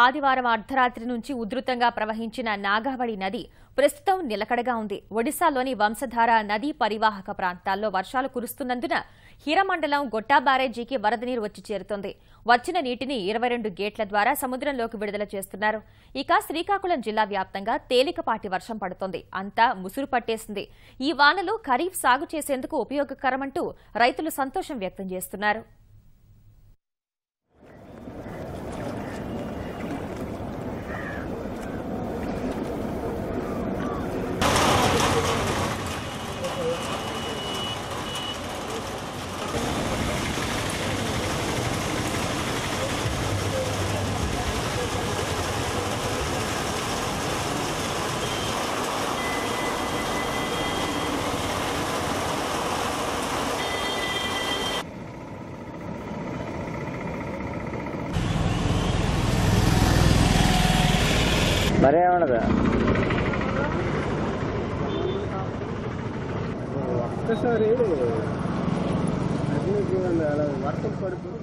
ఆదివారం అర్ధరాత్రి నుంచి ఉధృతంగా ప్రవహించిన నాగావళి నది ప్రస్తుతం నిలకడగా ఉంది. ఒడిశాలోని వంశధార నదీ పరివాహక ప్రాంతాల్లో వర్షాలు కురుస్తున్నందున హీరమండలం గొట్టా బ్యారేజీకి వరద నీరు వచ్చి చేరుతోంది. వచ్చిన నీటిని 22 గేట్ల ద్వారా సముద్రంలోకి విడుదల చేస్తున్నారు. ఇక శ్రీకాకుళం జిల్లా వ్యాప్తంగా తేలికపాటి వర్షం పడుతోంది. అంతా ముసురు పట్టేసింది. ఈ వానలు ఖరీఫ్ సాగు చేసేందుకు ఉపయోగకరమంటూ రైతులు సంతోషం వ్యక్తం చేస్తున్నారు. మరేమన్నదా ఒక్కసారి అగ్ని అలా వర్షం పడుతుంది.